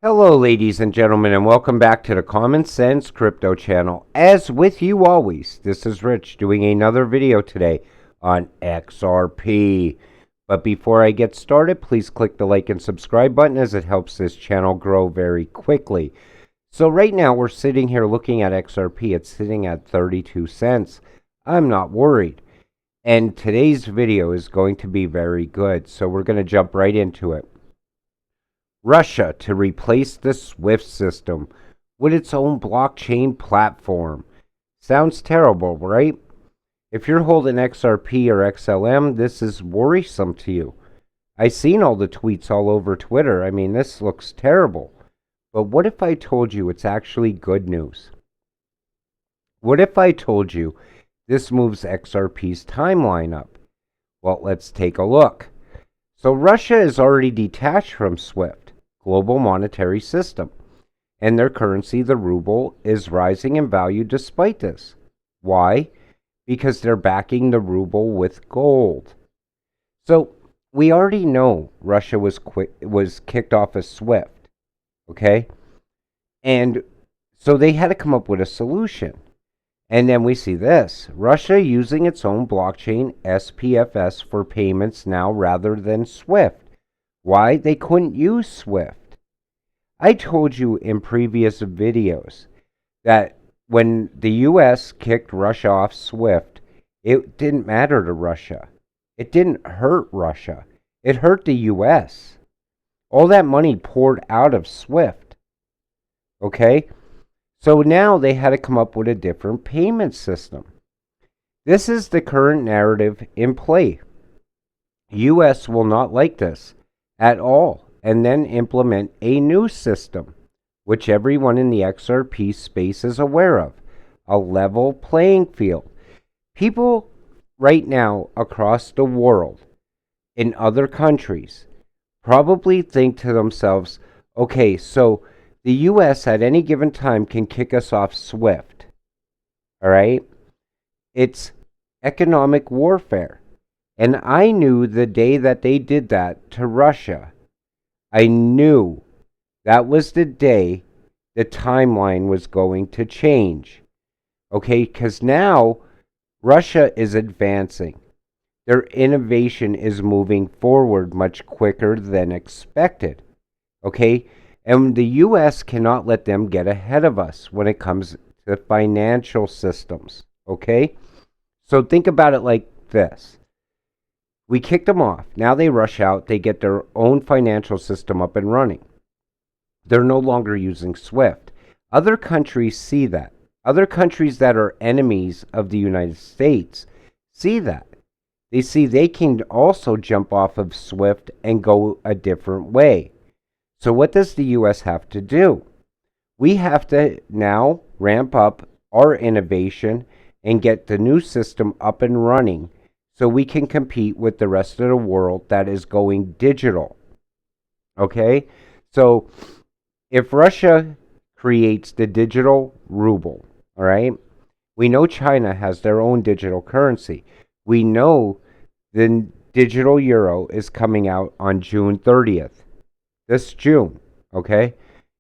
Hello, ladies and gentlemen, and welcome back to the Common Sense Crypto channel. As with you always, this is Rich doing another video today on XRP. But before I get started, please click the like and subscribe button as it helps this channel grow very quickly. So right now we're sitting here looking at XRP. It's sitting at 32 cents. I'm not worried. And today's video is going to be very good. So we're going to jump right into it. Russia to replace the SWIFT system with its own blockchain platform. Sounds terrible, right? If you're holding XRP or XLM, this is worrisome to you. I've seen all the tweets all over Twitter. I mean, this looks terrible. But what if I told you it's actually good news? What if I told you this moves XRP's timeline up? Well, let's take a look. So Russia is already detached from SWIFT, global monetary system, and their currency, the ruble, is rising in value despite this. Why? Because they're backing the ruble with gold. So we already know Russia was kicked off of SWIFT, okay? And so they had to come up with a solution. And then we see this. Russia using its own blockchain, SPFS, for payments now rather than SWIFT. Why? They couldn't use SWIFT. I told you in previous videos that when the US kicked Russia off SWIFT, it didn't matter to Russia. It didn't hurt Russia. It hurt the US. All that money poured out of SWIFT. Okay? So now they had to come up with a different payment system. This is the current narrative in play. US will not like this at all and then implement a new system, which everyone in the XRP space is aware of, a level playing field. People right now across the world, in other countries, probably think to themselves, okay, so the US at any given time can kick us off SWIFT. All right? It's economic warfare. And I knew the day that they did that to Russia, I knew that was the day the timeline was going to change. Okay? Because now Russia is advancing. Their innovation is moving forward much quicker than expected. Okay? And the U.S. cannot let them get ahead of us when it comes to financial systems, okay? So think about it like this. We kicked them off. Now they rush out. They get their own financial system up and running. They're no longer using SWIFT. Other countries see that. Other countries that are enemies of the United States see that. They see they can also jump off of SWIFT and go a different way. So what does the U.S. have to do? We have to now ramp up our innovation and get the new system up and running so we can compete with the rest of the world that is going digital. Okay? So if Russia creates the digital ruble, all right, we know China has their own digital currency. We know the digital euro is coming out on June 30th. This June, okay?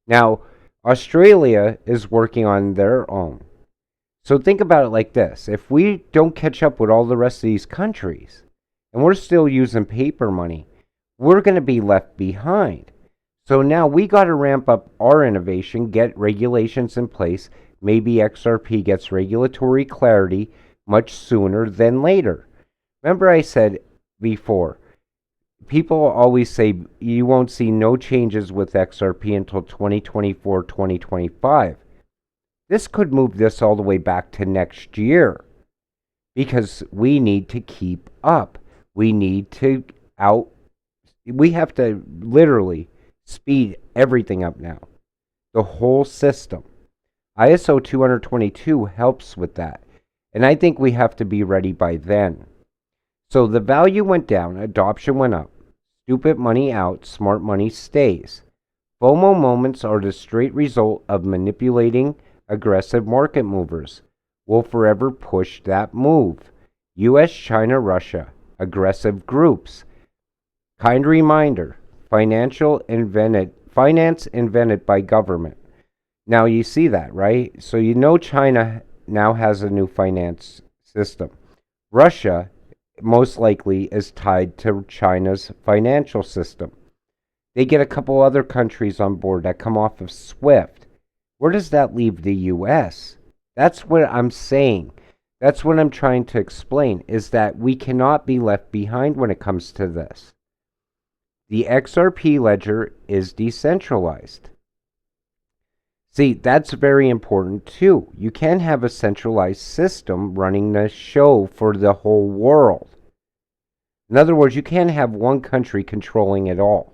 Now, Australia is working on their own. So think about it like this. If we don't catch up with all the rest of these countries, and we're still using paper money, we're going to be left behind. So now we got to ramp up our innovation, get regulations in place. Maybe XRP gets regulatory clarity much sooner than later. Remember I said before, people always say you won't see no changes with XRP until 2024, 2025. This could move this all the way back to next year because we need to keep up. We need to we have to literally speed everything up now. The whole system. ISO 222 helps with that. And I think we have to be ready by then. So the value went down, adoption went up. Stupid money out, smart money stays. FOMO moments are the straight result of manipulating aggressive market movers. Will forever push that move. US, China, Russia. Aggressive groups. Kind reminder, financial invented finance invented by government. Now you see that, right? So you know China now has a new finance system. Russia most likely is tied to China's financial system. They get a couple other countries on board that come off of SWIFT. Where does that leave the US? That's what I'm saying. That's what I'm trying to explain, is that we cannot be left behind when it comes to this. The XRP ledger is decentralized. See, that's very important too. You can't have a centralized system running the show for the whole world. In other words, you can't have one country controlling it all.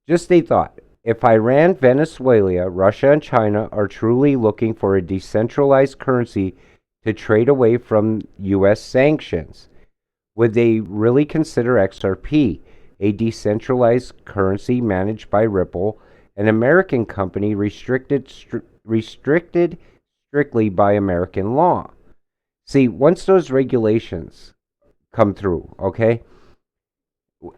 Just a thought. If Iran, Venezuela, Russia, and China are truly looking for a decentralized currency to trade away from U.S. sanctions, would they really consider XRP, a decentralized currency managed by Ripple, an American company restricted strictly by American law? See, once those regulations come through, okay,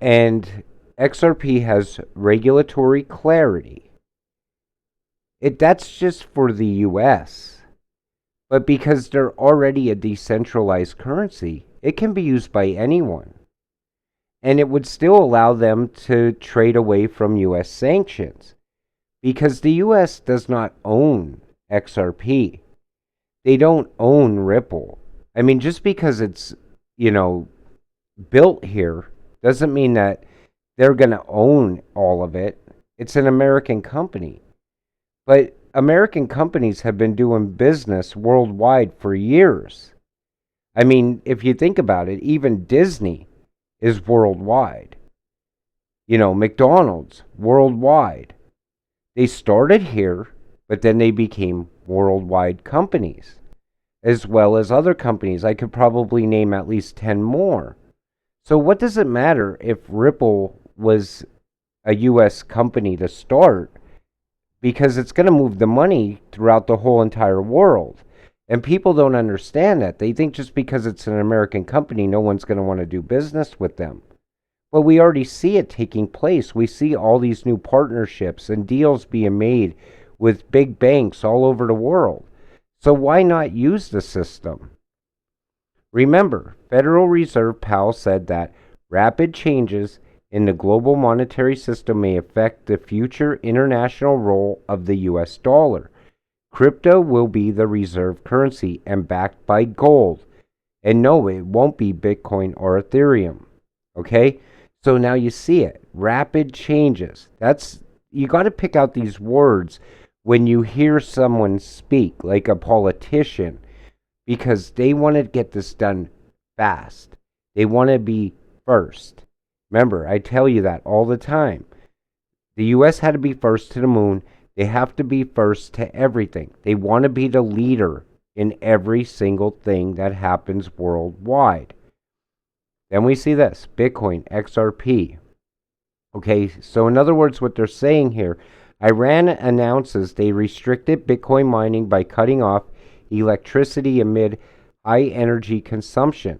and XRP has regulatory clarity, that's just for the US. But because they're already a decentralized currency, it can be used by anyone. And it would still allow them to trade away from US sanctions. Because the US does not own XRP. They don't own Ripple. I mean, just because it's, built here doesn't mean that they're going to own all of it. It's an American company. But American companies have been doing business worldwide for years. I mean, if you think about it, even Disney is worldwide. McDonald's, worldwide. They started here, but then they became worldwide companies, as well as other companies. I could probably name at least 10 more. So what does it matter if Ripple was a U.S. company to start? Because it's going to move the money throughout the whole entire world. And people don't understand that. They think just because it's an American company, no one's going to want to do business with them. But we already see it taking place. We see all these new partnerships and deals being made with big banks all over the world. So why not use the system? Remember, Federal Reserve Powell said that rapid changes in the global monetary system may affect the future international role of the US dollar. Crypto will be the reserve currency and backed by gold. And no, it won't be Bitcoin or Ethereum. Okay? So now you see it. Rapid changes. You got to pick out these words when you hear someone speak, like a politician, because they want to get this done fast. They want to be first. Remember, I tell you that all the time. The U.S. had to be first to the moon. They have to be first to everything. They want to be the leader in every single thing that happens worldwide. Then we see this, Bitcoin, XRP. Okay, so in other words, what they're saying here, Iran announces they restricted Bitcoin mining by cutting off electricity amid high energy consumption.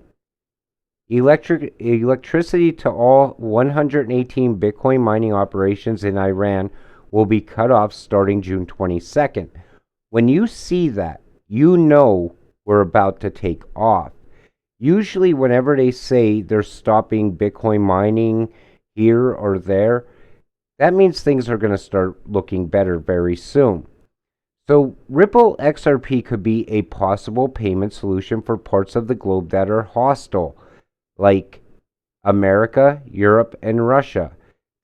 Electricity to all 118 Bitcoin mining operations in Iran will be cut off starting June 22nd. When you see that, you know we're about to take off. Usually whenever they say they're stopping Bitcoin mining here or there, that means things are going to start looking better very soon. So Ripple XRP could be a possible payment solution for parts of the globe that are hostile, like America, Europe, and Russia.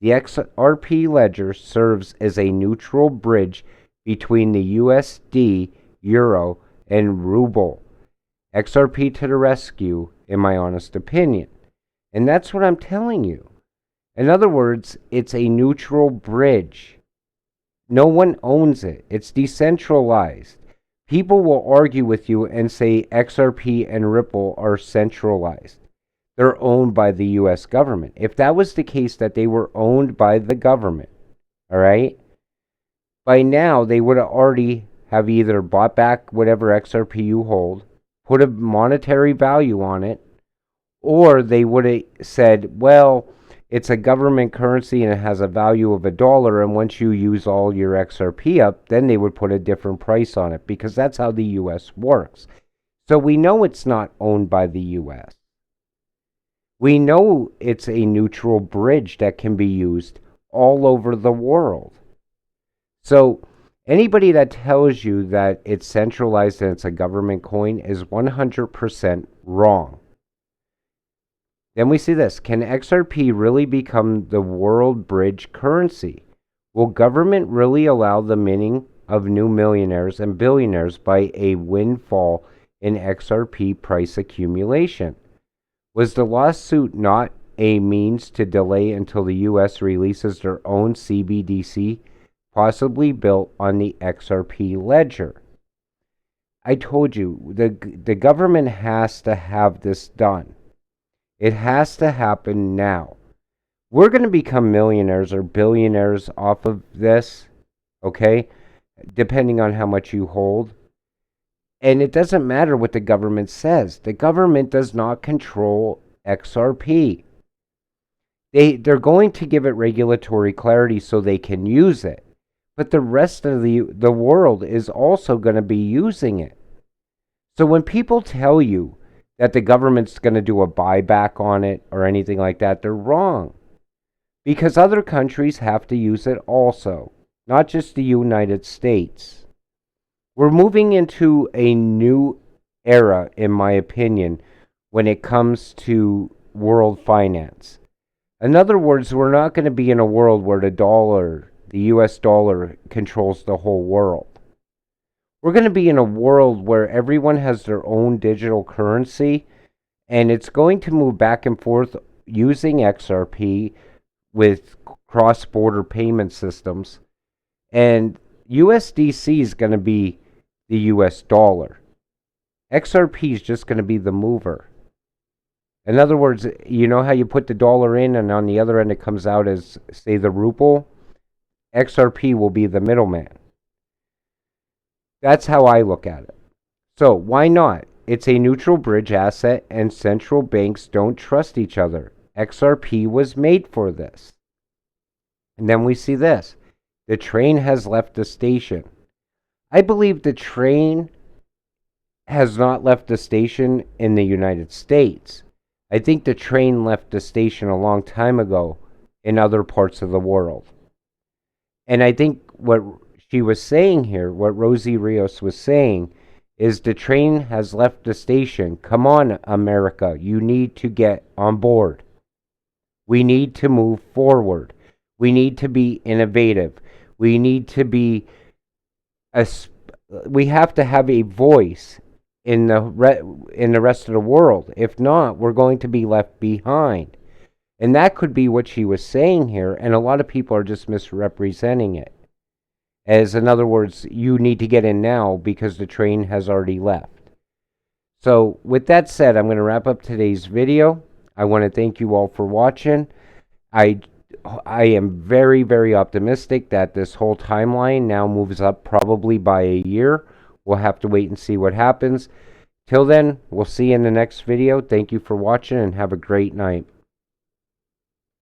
The XRP ledger serves as a neutral bridge between the USD, Euro, and Ruble. XRP to the rescue, in my honest opinion. And that's what I'm telling you. In other words, it's a neutral bridge. No one owns it. It's decentralized. People will argue with you and say XRP and Ripple are centralized. They're owned by the U.S. government. If that was the case, that they were owned by the government, all right, by now they would have already have either bought back whatever XRP you hold, put a monetary value on it, or they would have said, well, It's a government currency and it has a value of $1. And once you use all your XRP up, then they would put a different price on it because that's how the US works. So we know it's not owned by the US. We know it's a neutral bridge that can be used all over the world. So anybody that tells you that it's centralized and it's a government coin is 100% wrong. Then we see this. Can XRP really become the world bridge currency? Will government really allow the minting of new millionaires and billionaires by a windfall in XRP price accumulation? Was the lawsuit not a means to delay until the U.S. releases their own CBDC, possibly built on the XRP ledger? I told you, the government has to have this done. It has to happen now. We're going to become millionaires or billionaires off of this, okay? Depending on how much you hold. And it doesn't matter what the government says. The government does not control XRP. They're going to give it regulatory clarity so they can use it. But the rest of the world is also going to be using it. So when people tell you that the government's going to do a buyback on it or anything like that, they're wrong. Because other countries have to use it also, not just the United States. We're moving into a new era, in my opinion, when it comes to world finance. In other words, we're not going to be in a world where the US dollar, controls the whole world. We're going to be in a world where everyone has their own digital currency, and it's going to move back and forth using XRP with cross-border payment systems. And USDC is going to be the US dollar. XRP is just going to be the mover. In other words, you know how you put the dollar in and on the other end it comes out as, say, the ruble? XRP will be the middleman. That's how I look at it. So why not? It's a neutral bridge asset and central banks don't trust each other. XRP was made for this. And then we see this. The train has left the station. I believe the train has not left the station in the United States. I think the train left the station a long time ago in other parts of the world. And I think what she was saying here, what Rosie Rios was saying, is the train has left the station. Come on, America, you need to get on board. We need to move forward. We need to be innovative. We need to be we have to have a voice in the rest of the world. If not, we're going to be left behind. And that could be what she was saying here, and a lot of people are just misrepresenting it. As in other words, you need to get in now because the train has already left. So with that said, I'm going to wrap up today's video. I want to thank you all for watching. I am very, very optimistic that this whole timeline now moves up probably by a year. We'll have to wait and see what happens. Till then, we'll see you in the next video. Thank you for watching and have a great night.